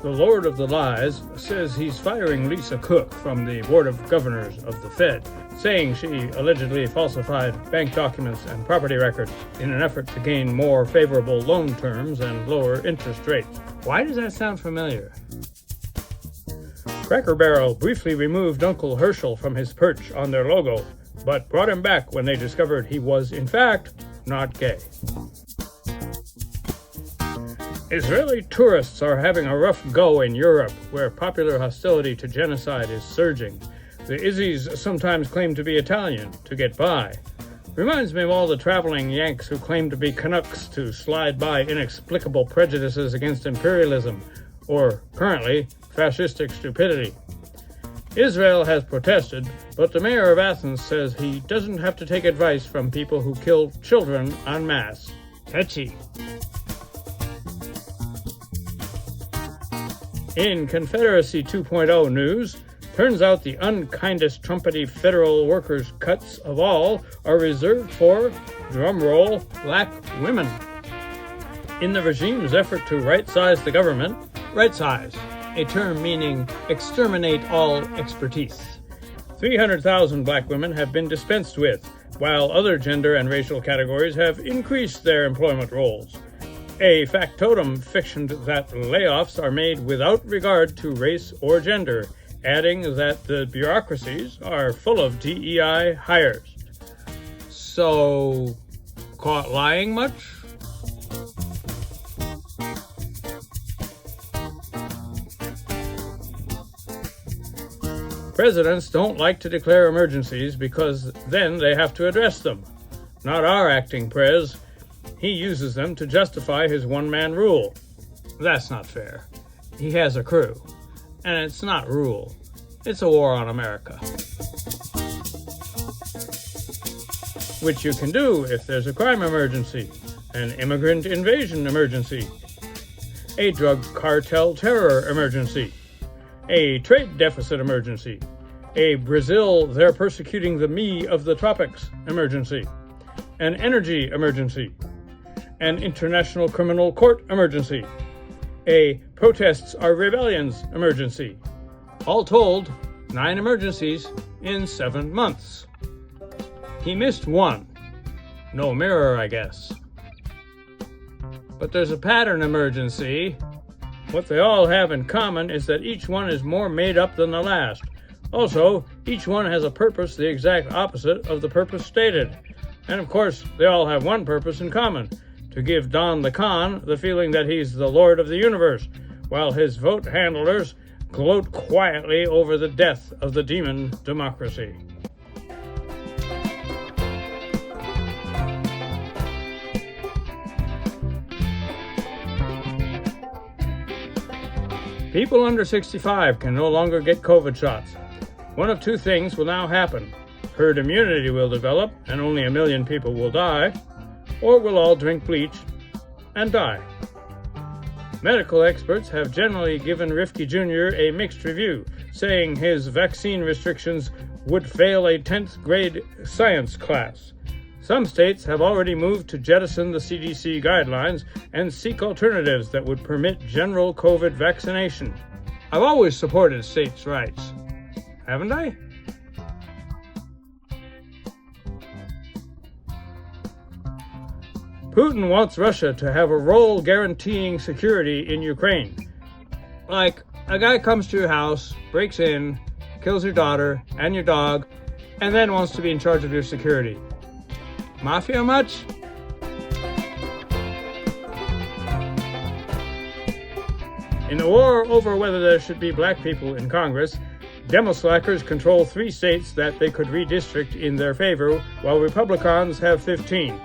The Lord of the Lies says he's firing Lisa Cook from the Board of Governors of the Fed, saying she allegedly falsified bank documents and property records in an effort to gain more favorable loan terms and lower interest rates. Why does that sound familiar? Cracker Barrel briefly removed Uncle Herschel from his perch on their logo, but brought him back when they discovered he was, in fact, not gay. Israeli tourists are having a rough go in Europe, where popular hostility to genocide is surging. The Izzies sometimes claim to be Italian to get by. Reminds me of all the traveling Yanks who claim to be Canucks to slide by inexplicable prejudices against imperialism, or, currently, fascistic stupidity. Israel has protested, but the mayor of Athens says he doesn't have to take advice from people who kill children en masse. Touchy. In Confederacy 2.0 news, turns out the unkindest trumpety federal workers' cuts of all are reserved for, drumroll, black women. In the regime's effort to right-size the government, right-size, a term meaning exterminate all expertise, 300,000 black women have been dispensed with, while other gender and racial categories have increased their employment roles. A factotum fictioned that layoffs are made without regard to race or gender, adding that the bureaucracies are full of DEI hires. So, caught lying much? Presidents don't like to declare emergencies because then they have to address them. Not our acting prez. He uses them to justify his one-man rule. That's not fair. He has a crew. And it's not rule. It's a war on America. Which you can do if there's a crime emergency, an immigrant invasion emergency, a drug cartel terror emergency, a trade deficit emergency, a Brazil they're persecuting the me of the tropics emergency, an energy emergency, an international criminal court emergency, a protests are rebellions emergency. All told, 9 emergencies in 7 months. He missed one. No mirror, I guess. But there's a pattern emergency. What they all have in common is that each one is more made up than the last. Also, each one has a purpose the exact opposite of the purpose stated. And of course, they all have one purpose in common: to give Don the Con the feeling that he's the Lord of the universe, while his vote handlers gloat quietly over the death of the demon democracy. People under 65 can no longer get COVID shots. One of two things will now happen. Herd immunity will develop, and only 1 million people will die, or we'll all drink bleach and die. Medical experts have generally given Rifke Jr. a mixed review, saying his vaccine restrictions would fail a 10th grade science class. Some states have already moved to jettison the CDC guidelines and seek alternatives that would permit general COVID vaccination. I've always supported states' rights, haven't I? Putin wants Russia to have a role guaranteeing security in Ukraine. Like, a guy comes to your house, breaks in, kills your daughter and your dog, and then wants to be in charge of your security. Mafia much? In the war over whether there should be black people in Congress, Demo-slackers control 3 states that they could redistrict in their favor, while Republicans have 15.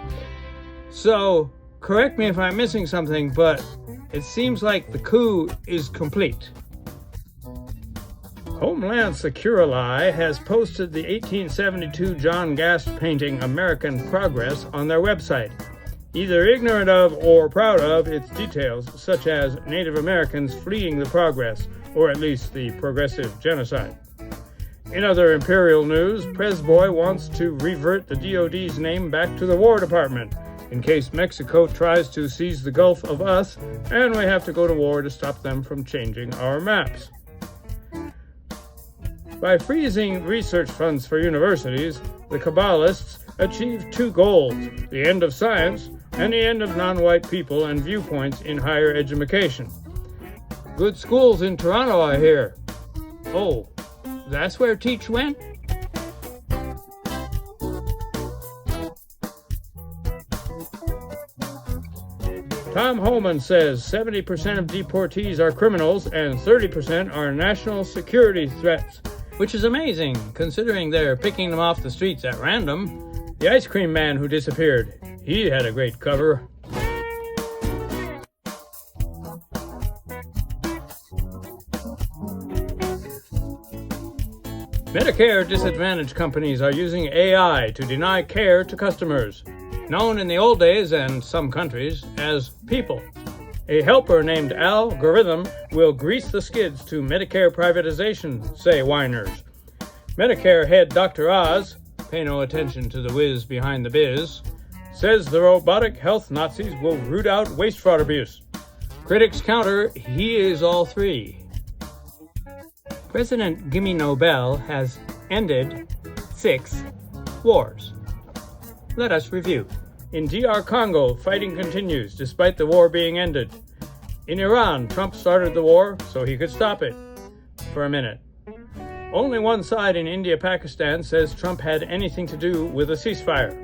So, correct me if I'm missing something, but it seems like the coup is complete. Homeland Security has posted the 1872 John Gast painting American Progress on their website, either ignorant of or proud of its details, such as Native Americans fleeing the progress, or at least the progressive genocide. In other imperial news, Prezboy wants to revert the DoD's name back to the War Department, in case Mexico tries to seize the Gulf of us and we have to go to war to stop them from changing our maps. By freezing research funds for universities, the Kabbalists achieved two goals: the end of science and the end of non-white people and viewpoints in higher education. Good schools in Toronto, I hear. Oh, that's where Teach went? Tom Homan says 70% of deportees are criminals and 30% are national security threats, which is amazing considering they're picking them off the streets at random. The ice cream man who disappeared, he had a great cover. Medicare disadvantaged companies are using AI to deny care to customers, known in the old days and some countries as people. A helper named Algorithm will grease the skids to Medicare privatization, say whiners. Medicare head Dr. Oz, pay no attention to the whiz behind the biz, says the robotic health Nazis will root out waste fraud abuse. Critics counter, he is all three. President Gimme Nobel has ended 6 wars. Let us review. In DR Congo, fighting continues despite the war being ended. In Iran, Trump started the war so he could stop it. For a minute. Only one side in India-Pakistan says Trump had anything to do with a ceasefire.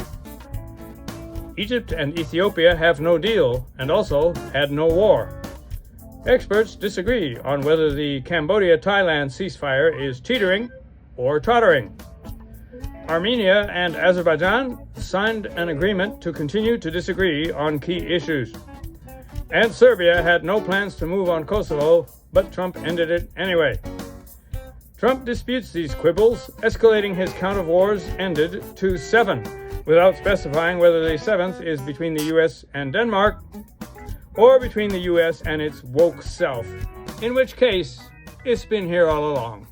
Egypt and Ethiopia have no deal and also had no war. Experts disagree on whether the Cambodia-Thailand ceasefire is teetering or tottering. Armenia and Azerbaijan signed an agreement to continue to disagree on key issues. And Serbia had no plans to move on Kosovo, but Trump ended it anyway. Trump disputes these quibbles, escalating his count of wars ended to 7, without specifying whether the 7th is between the U.S. and Denmark, or between the U.S. and its woke self, in which case, it's been here all along.